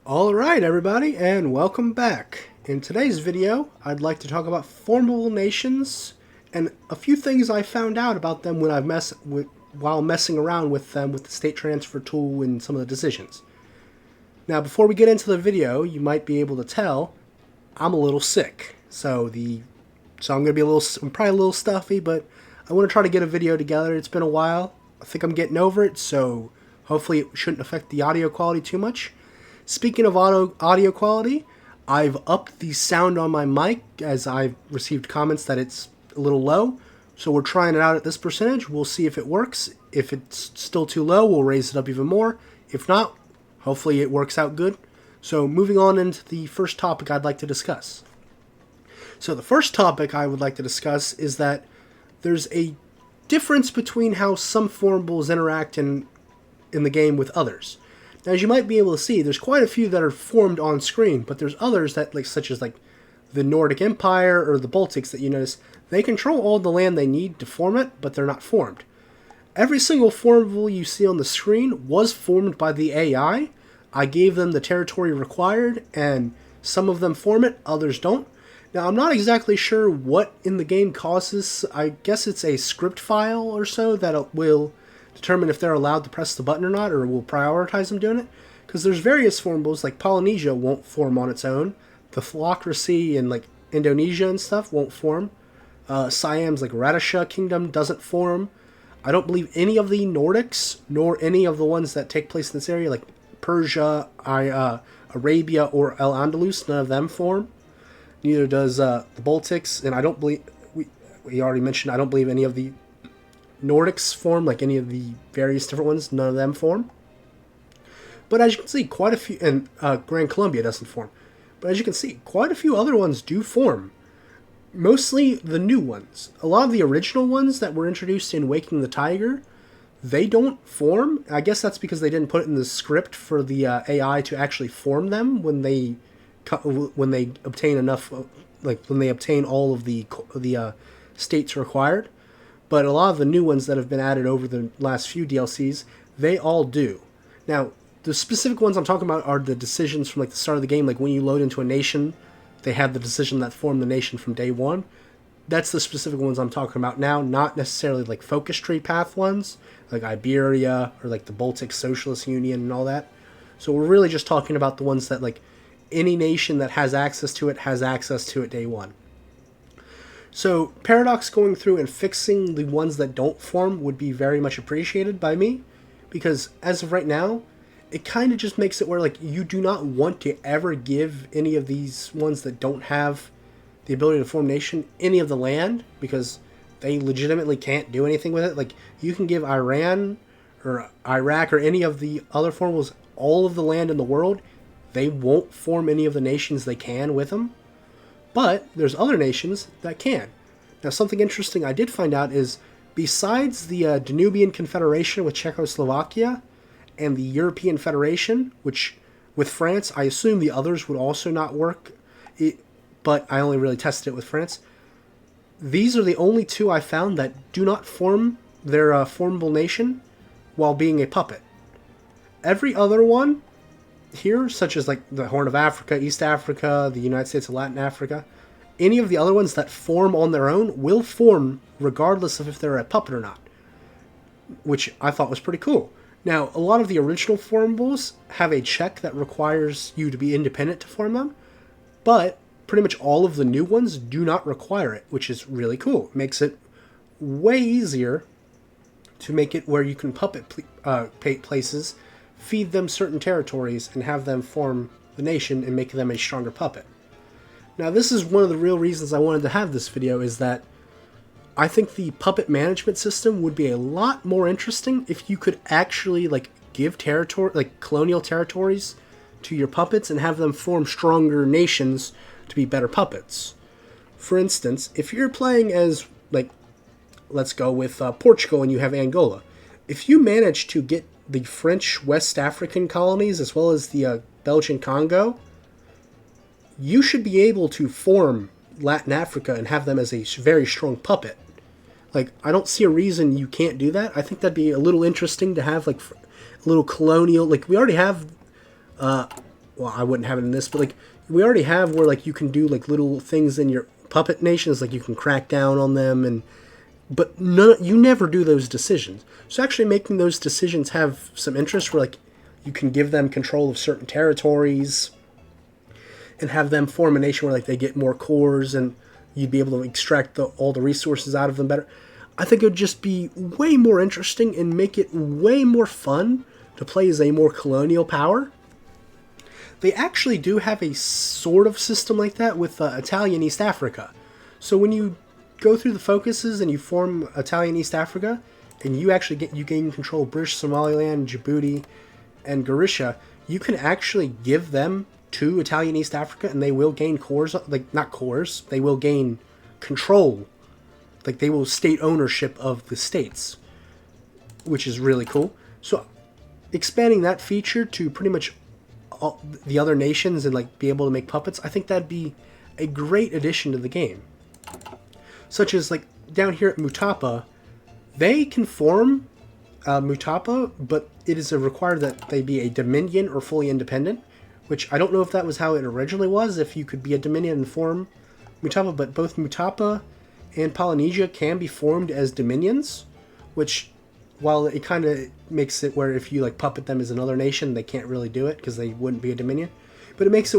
Alright everybody, and welcome back. In today's video, I'd like to talk about formable nations and a few things I found out about them when while messing around with them with the state transfer tool and some of the decisions. Now before we get into the video, you might be able to tell I'm a little sick. So I'm gonna be I'm probably a little stuffy, but I want to try to get a video together. It's been a while. I think I'm getting over it, so hopefully it shouldn't affect the audio quality too much. Speaking of audio quality, I've upped the sound on my mic as I've received comments that it's a little low. So we're trying it out at this percentage. We'll see if it works. If it's still too low, we'll raise it up even more. If not, hopefully it works out good. So moving on into the first topic I'd like to discuss. So the first topic I would like to discuss is that there's a difference between how some formables interact in the game with others. Now, as you might be able to see, there's quite a few that are formed on screen, but there's others that, such as the Nordic Empire or the Baltics that you notice, they control all the land they need to form it, but they're not formed. Every single formable you see on the screen was formed by the AI. I gave them the territory required, and some of them form it, others don't. Now, I'm not exactly sure what in the game causes. I guess it's a script file or so that will determine if they're allowed to press the button or not, or will prioritize them doing it. Because there's various formables, like Polynesia won't form on its own. The Philocracy in Indonesia and stuff won't form. Siam's Radisha Kingdom doesn't form. I don't believe any of the Nordics, nor any of the ones that take place in this area, like Persia, Arabia, or Al-Andalus, none of them form. Neither does the Baltics, and I don't believe, we already mentioned, I don't believe any of the Nordics form, like any of the various different ones, none of them form. But as you can see, quite a few, and Grand Columbia doesn't form. But as you can see, quite a few other ones do form. Mostly the new ones. A lot of the original ones that were introduced in Waking the Tiger, they don't form. I guess that's because they didn't put it in the script for the AI to actually form them when they obtain enough, when they obtain all of the states required. But a lot of the new ones that have been added over the last few DLCs, they all do. Now, the specific ones I'm talking about are the decisions from the start of the game. Like when you load into a nation, they have the decision that formed the nation from day one. That's the specific ones I'm talking about now, not necessarily focus tree path ones, like Iberia or the Baltic Socialist Union and all that. So we're really just talking about the ones that any nation that has access to it day one. So Paradox going through and fixing the ones that don't form would be very much appreciated by me, because as of right now, it kind of just makes it where you do not want to ever give any of these ones that don't have the ability to form nation any of the land, because they legitimately can't do anything with it. You can give Iran or Iraq or any of the other formables all of the land in the world, they won't form any of the nations they can with them. But there's other nations that can. Now, something interesting I did find out is, besides the Danubian Confederation with Czechoslovakia and the European Federation, which with France, I assume the others would also not work, but I only really tested it with France. These are the only two I found that do not form their formable nation while being a puppet. Every other one here, such as the Horn of Africa, East Africa, the United States of Latin Africa, any of the other ones that form on their own will form regardless of if they're a puppet or not, which I thought was pretty cool. Now, a lot of the original formables have a check that requires you to be independent to form them, but pretty much all of the new ones do not require it, which is really cool. It makes it way easier to make it where you can puppet places, feed them certain territories, and have them form the nation and make them a stronger puppet. Now, this is one of the real reasons I wanted to have this video, is that I think the puppet management system would be a lot more interesting if you could actually give colonial territories to your puppets and have them form stronger nations to be better puppets. For instance, if you're playing as let's go with Portugal and you have Angola, if you manage to get the French West African colonies as well as the Belgian Congo, you should be able to form Latin Africa and have them as a very strong puppet. I don't see a reason you can't do that. I think that'd be a little interesting to have a little colonial. We already have well, I wouldn't have it in this, but like we already have where like you can do like little things in your puppet nations, like you can crack down on them, and but you never do those decisions. So actually making those decisions have some interest, where like you can give them control of certain territories and have them form a nation where like they get more cores and you'd be able to extract all the resources out of them better. I think it would just be way more interesting and make it way more fun to play as a more colonial power. They actually do have a sort of system like that with Italian East Africa. So when you go through the focuses and you form Italian East Africa, and you actually gain control of British Somaliland, Djibouti, and Gorisha, you can actually give them to Italian East Africa, and they will gain cores, like not cores, they will gain control. Like they will state ownership of the states, which is really cool. So expanding that feature to pretty much all the other nations and like be able to make puppets, I think that'd be a great addition to the game. Such as like down here at Mutapa, they can form Mutapa, but it is required that they be a Dominion or fully independent, which I don't know if that was how it originally was, if you could be a Dominion and form Mutapa, but both Mutapa and Polynesia can be formed as Dominions, which, while it kind of makes it where if you like puppet them as another nation, they can't really do it because they wouldn't be a Dominion, but it makes it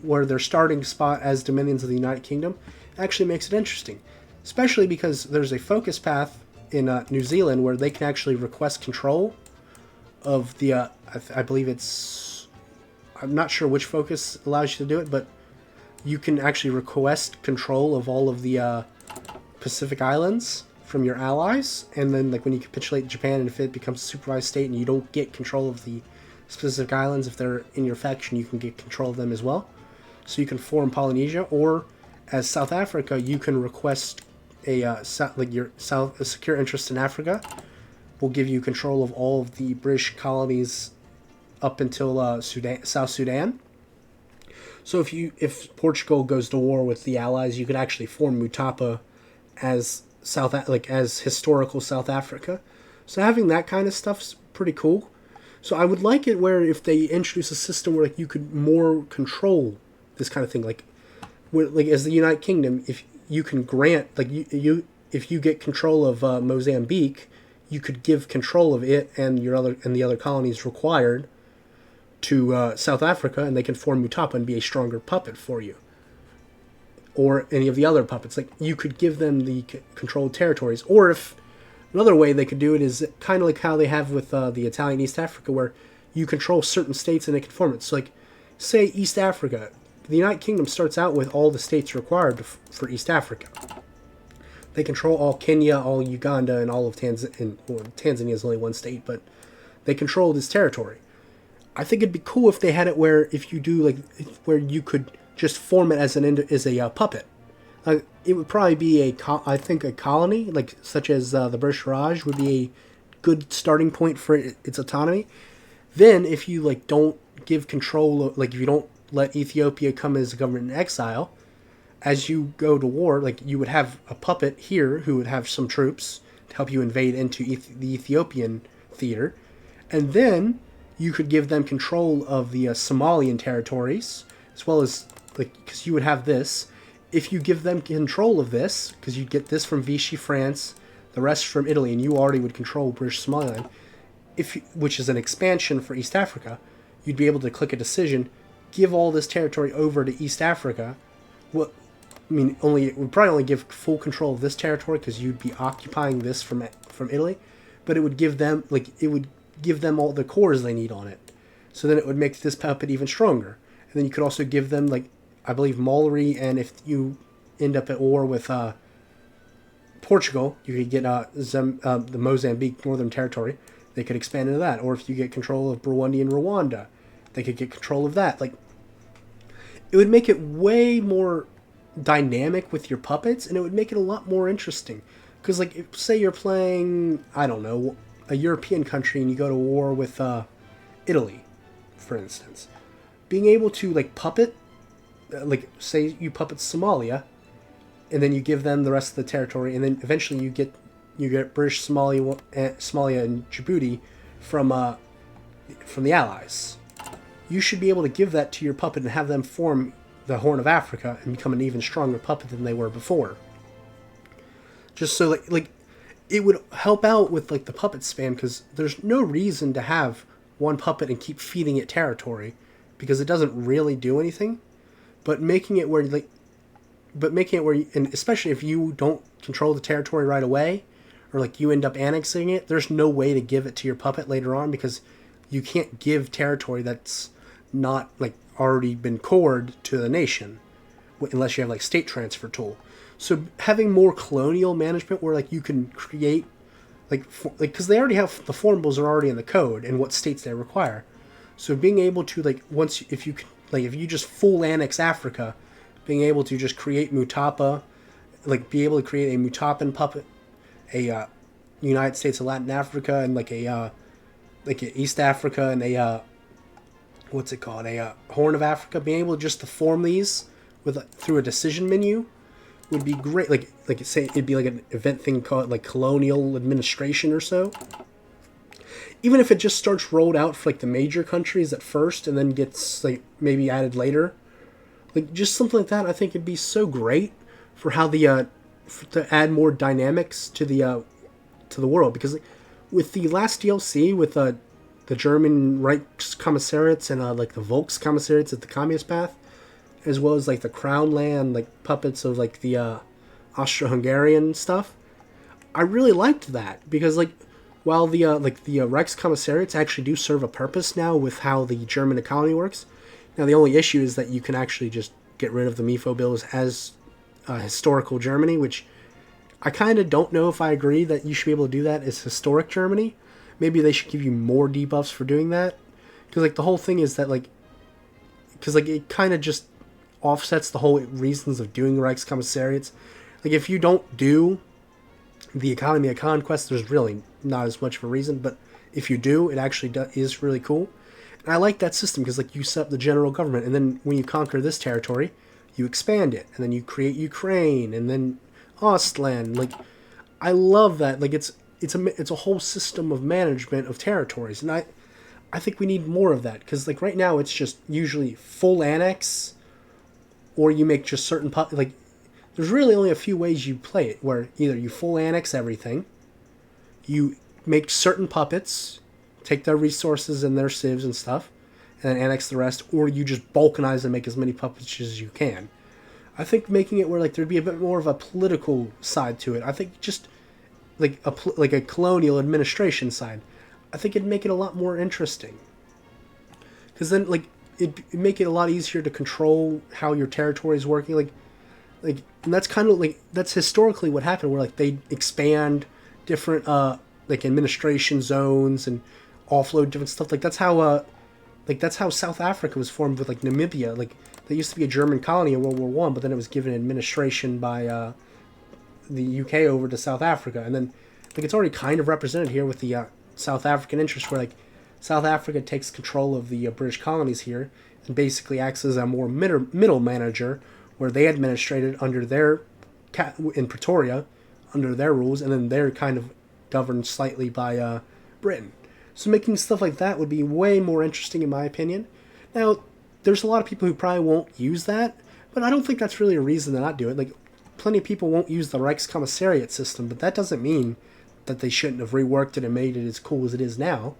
where their starting spot as Dominions of the United Kingdom actually makes it interesting, especially because there's a focus path in New Zealand where they can actually request control of the, I believe it's, I'm not sure which focus allows you to do it, but you can actually request control of all of the Pacific Islands from your allies, and then like when you capitulate Japan, and if it becomes a supervised state and you don't get control of the specific islands, if they're in your faction, you can get control of them as well. So you can form Polynesia, or as South Africa, you can request a secure interest in Africa. Will give you control of all of the British colonies up until South Sudan. So if Portugal goes to war with the Allies, you could actually form Mutapa as as historical South Africa. So having that kind of stuff's pretty cool. So I would like it where if they introduce a system where like you could more control this kind of thing, like as the United Kingdom, if you can grant if you get control of Mozambique, you could give control of it and the other colonies required to South Africa, and they can form Mutapa and be a stronger puppet for you. Or any of the other puppets, like you could give them the controlled territories. Or if another way they could do it is kind of like how they have with the Italian East Africa, where you control certain states and they can form it. So like, say East Africa, the United Kingdom starts out with all the states required for East Africa. They control all Kenya, all Uganda, and all of Tanzania. Well, Tanzania is only one state, but they control this territory. I think it'd be cool if they had it where if you do where you could just form it as a puppet. It would probably be a colony, like such as the British Raj would be a good starting point for its autonomy. Then if you don't give control, if you don't let Ethiopia come as a government in exile, as you go to war, you would have a puppet here who would have some troops to help you invade into the Ethiopian theater, and then you could give them control of the Somalian territories, as well as because you would have this. If you give them control of this, because you'd get this from Vichy France, the rest from Italy, and you already would control British Somaliland, which is an expansion for East Africa, you'd be able to click a decision, give all this territory over to East Africa. Well, it would probably only give full control of this territory because you'd be occupying this from Italy, but it would give them all the cores they need on it. So then it would make this puppet even stronger. And then you could also give them I believe Mallory, and if you end up at war with Portugal, you could get the Mozambique Northern Territory. They could expand into that. Or if you get control of Burundi and Rwanda, they could get control of that. It would make it way more dynamic with your puppets, and it would make it a lot more interesting. Because, say you're playing, I don't know, a European country, and you go to war with Italy, for instance. Being able to, puppet, say you puppet Somalia, and then you give them the rest of the territory, and then eventually you get British Somalia and Djibouti from the Allies. you should be able to give that to your puppet and have them form the Horn of Africa and become an even stronger puppet than they were before. Just so like it would help out with like the puppet spam, because there's no reason to have one puppet and keep feeding it territory, because it doesn't really do anything. But making it where and especially if you don't control the territory right away, or like you end up annexing it, there's no way to give it to your puppet later on, because you can't give territory that's not like already been cored to the nation, unless you have like state transfer tool. So having more colonial management where like you can create like because they already have the formables are already in the code and what states they require. So being able to like if you just full annex Africa, being able to just create Mutapa, like be able to create a Mutapan puppet, a United States of Latin Africa, and like a East Africa, and a what's it called, a Horn of Africa, being able just to form these with through a decision menu would be great. Like say it'd be like an event thing called like colonial administration or so. Even if it just starts rolled out for like the major countries at first and then gets like maybe added later, like just something like that, I think it'd be so great for how the to add more dynamics to the world. Because like, with the last DLC with the German Reichskommissariats and like the Volkskommissariats at the Communist Path, as well as like the Crown Land like puppets of like the Austro-Hungarian stuff, I really liked that, because like while the Reichskommissariats actually do serve a purpose now with how the German economy works. Now the only issue is that you can actually just get rid of the MIFO bills as historical Germany, which I kind of don't know if I agree that you should be able to do that as historic Germany. Maybe they should give you more debuffs for doing that, because like the whole thing is that like, because like it kind of just offsets the whole reasons of doing Reichskommissariats. Like if you don't do the economy of conquest, there's really not as much of a reason, but if you do, it actually is really cool. And I like that system, because like you set up the general government, and then when you conquer this territory, you expand it, and then you create Ukraine, and then Ostland. Like I love that. Like it's a whole system of management of territories, and I think we need more of that, because like right now it's just usually full annex, or you make just certain like there's really only a few ways you play it, where either you full annex everything, you make certain puppets, take their resources and their civs and stuff, and then annex the rest, or you just balkanize and make as many puppets as you can. I think making it where like there'd be a bit more of a political side to it. I think just like a colonial administration side, I think it'd make it a lot more interesting. Because then like it'd make it a lot easier to control how your territory is working. Like, and that's kind of like that's historically what happened, where like they expand different like administration zones and offload different stuff. Like that's how South Africa was formed with like Namibia. Like they used to be a German colony in World War One, but then it was given administration by the UK over to South Africa, and then like it's already kind of represented here with the South African interest, where like South Africa takes control of the British colonies here and basically acts as a more middle manager, where they administrated under their in Pretoria under their rules, and then they're kind of governed slightly by Britain. So making stuff like that would be way more interesting in my opinion. Now, there's a lot of people who probably won't use that, but I don't think that's really a reason to not do it. Like, plenty of people won't use the Reichskommissariat system, but that doesn't mean that they shouldn't have reworked it and made it as cool as it is now.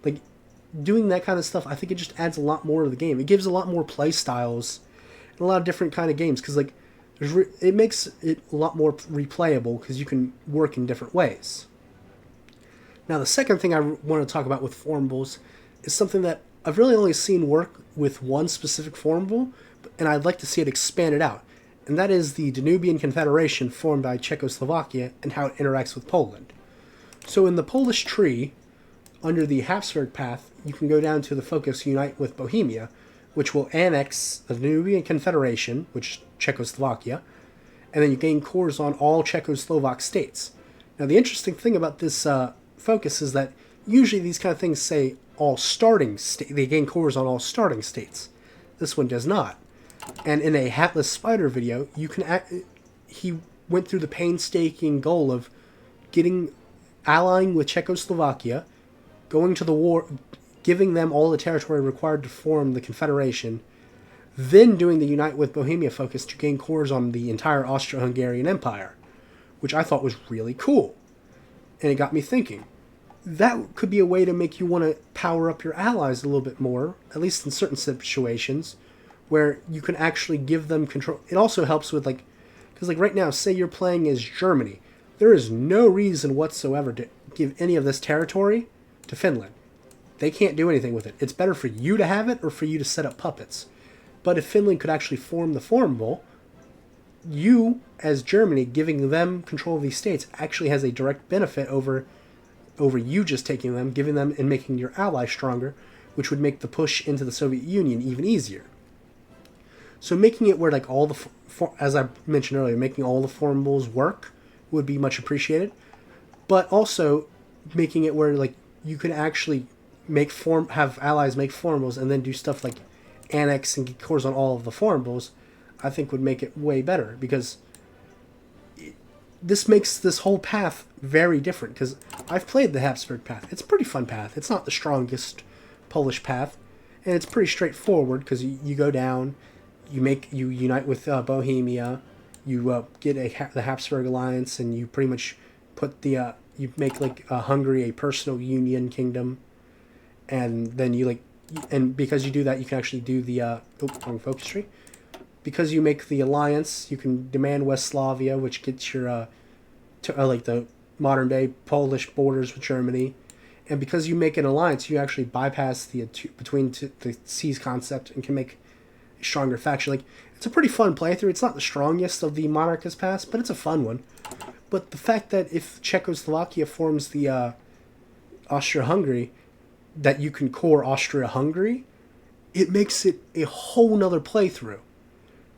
Like, doing that kind of stuff, I think it just adds a lot more to the game. It gives a lot more play styles and a lot of different kind of games, because like it makes it a lot more replayable, because you can work in different ways. Now, the second thing I want to talk about with formables is something that I've really only seen work with one specific formable, and I'd like to see it expanded out, and that is the Danubian Confederation formed by Czechoslovakia and how it interacts with Poland. So in the Polish tree, under the Habsburg path, you can go down to the focus Unite with Bohemia, which will annex the Danubian Confederation, which is Czechoslovakia, and then you gain cores on all Czechoslovak states. Now, the interesting thing about this focus is that usually these kind of things say all starting states. They gain cores on all starting states. This one does not. And in a Hatless Spider video, you can he went through the painstaking goal of allying with Czechoslovakia, going to the war, giving them all the territory required to form the Confederation, then doing the Unite with Bohemia focus to gain cores on the entire Austro-Hungarian Empire, which I thought was really cool. And it got me thinking. That could be a way to make you want to power up your allies a little bit more, at least in certain situations, where you can actually give them control. It also helps with, like, because, like, right now, say you're playing as Germany. There is no reason whatsoever to give any of this territory to Finland. They can't do anything with it. It's better for you to have it or for you to set up puppets. But if Finland could actually form the Formable, you, as Germany, giving them control of these states actually has a direct benefit over you just taking them, giving them, and making your ally stronger, which would make the push into the Soviet Union even easier. So making it where, like, all the, as I mentioned earlier, making all the formables work would be much appreciated. But also making it where, like, you can actually have allies make formables and then do stuff like annex and get cores on all of the formables, I think would make it way better, because this makes this whole path very different, because I've played the Habsburg path. It's a pretty fun path. It's not the strongest Polish path, and it's pretty straightforward, because you go down, you unite with Bohemia, you get the Habsburg alliance, and you pretty much put you make, like, Hungary a personal union kingdom, and then and because you do that, you can actually do the wrong focus tree. Because you make the alliance, you can demand Westphalia, which gets your like the modern day Polish borders with Germany. And because you make an alliance, you actually bypass the seas concept and can make a stronger faction. Like, it's a pretty fun playthrough. It's not the strongest of the monarchist paths, but it's a fun one. But the fact that if Czechoslovakia forms the Austria-Hungary, that you can core Austria-Hungary, it makes it a whole nother playthrough.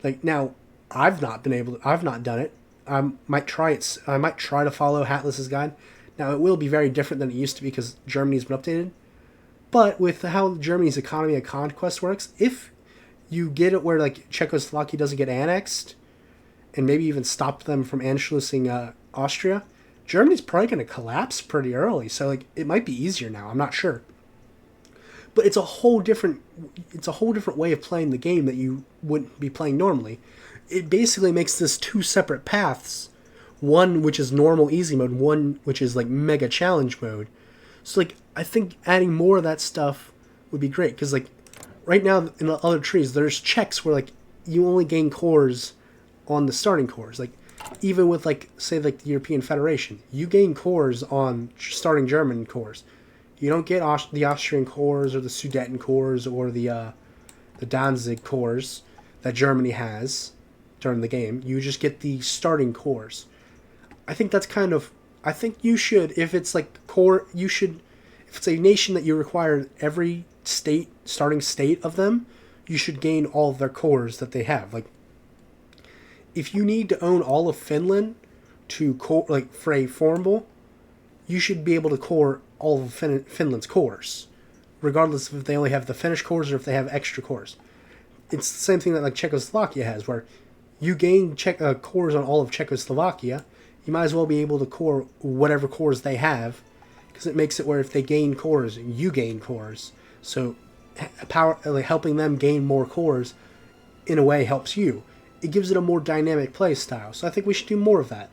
Like, now, I've not done it. I might try it. I might try to follow Hatless's guide. Now, it will be very different than it used to be because Germany's been updated. But with how Germany's economy of conquest works, if you get it where, like, Czechoslovakia doesn't get annexed, and maybe even stop them from Anschlussing Austria, Germany's probably going to collapse pretty early. So, like, it might be easier now. I'm not sure. But it's a whole different way of playing the game that you wouldn't be playing normally. It basically makes this two separate paths, one which is normal easy mode, one which is like mega challenge mode. So, like, I think adding more of that stuff would be great, because, like, right now in the other trees there's checks where, like, you only gain cores on the starting cores. Like, even with, like, say, like, the European Federation, you gain cores on starting German cores. You don't get the Austrian cores or the Sudeten cores or the Danzig cores that Germany has during the game. You just get the starting cores. I think that's kind of... I think you should, if it's like core, you should... If it's a nation that you require every starting state of them, you should gain all of their cores that they have. Like, if you need to own all of Finland to for a formable, you should be able to core all of Finland's cores, regardless if they only have the Finnish cores or if they have extra cores. It's the same thing that, like, Czechoslovakia has, where you gain cores on all of Czechoslovakia. You might as well be able to core whatever cores they have, because it makes it where if they gain cores, you gain cores. So helping them gain more cores in a way helps you. It gives it a more dynamic play style. So I think we should do more of that.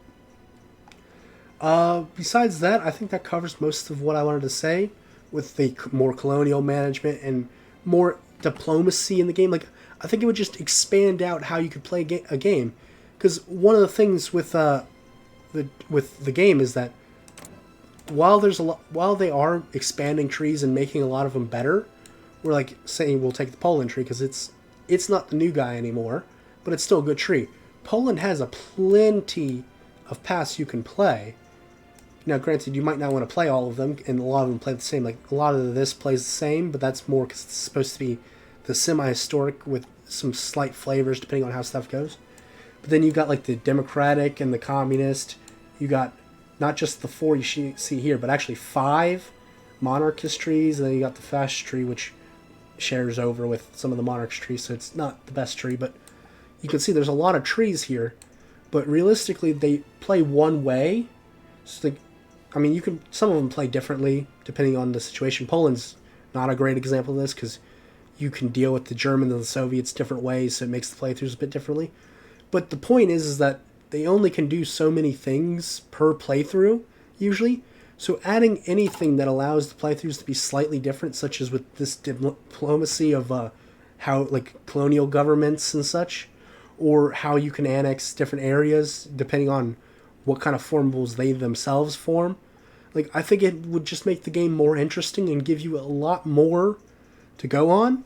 Besides that, I think that covers most of what I wanted to say with the more colonial management and more diplomacy in the game. Like, I think it would just expand out how you could play a game. Because one of the things with the game is that while they are expanding trees and making a lot of them better, we're like saying we'll take the Poland tree because it's not the new guy anymore, but it's still a good tree. Poland has plenty of paths you can play. Now, granted, you might not want to play all of them, and a lot of them play the same. Like, a lot of this plays the same, but that's more because it's supposed to be the semi-historic with some slight flavors depending on how stuff goes. But then you got, like, the democratic and the communist. You got not just the 4 you see here, but actually 5 monarchist trees, and then you got the fascist tree, which shares over with some of the monarchist trees, so it's not the best tree, but you can see there's a lot of trees here, but realistically they play one way. So some of them play differently depending on the situation. Poland's not a great example of this because you can deal with the Germans and the Soviets different ways, so it makes the playthroughs a bit differently. But the point is that they only can do so many things per playthrough, usually. So adding anything that allows the playthroughs to be slightly different, such as with this diplomacy of how, like, colonial governments and such, or how you can annex different areas depending on what kind of formables they themselves form. Like, I think it would just make the game more interesting and give you a lot more to go on.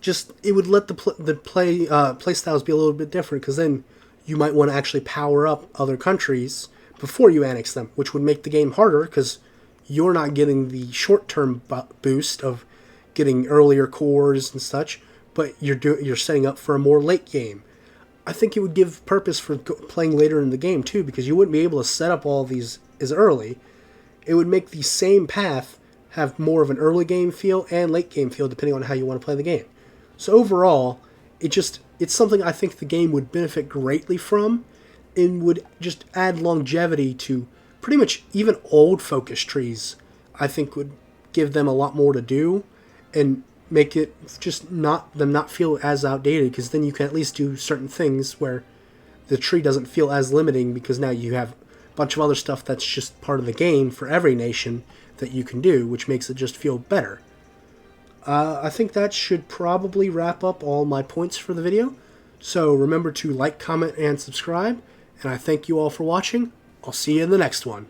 Just, it would let the play styles be a little bit different, because then you might want to actually power up other countries before you annex them, which would make the game harder because you're not getting the short-term boost of getting earlier cores and such, but you're setting up for a more late game. I think it would give purpose for playing later in the game too, because you wouldn't be able to set up all these as early. It would make the same path have more of an early game feel and late game feel depending on how you want to play the game. So overall, it's something I think the game would benefit greatly from, and would just add longevity to pretty much even old focus trees. I think would give them a lot more to do and make it just not feel as outdated, because then you can at least do certain things where the tree doesn't feel as limiting, because now you have a bunch of other stuff that's just part of the game for every nation that you can do, which makes it just feel better. I think that should probably wrap up all my points for the video. So remember to like, comment, and subscribe. And I thank you all for watching. I'll see you in the next one.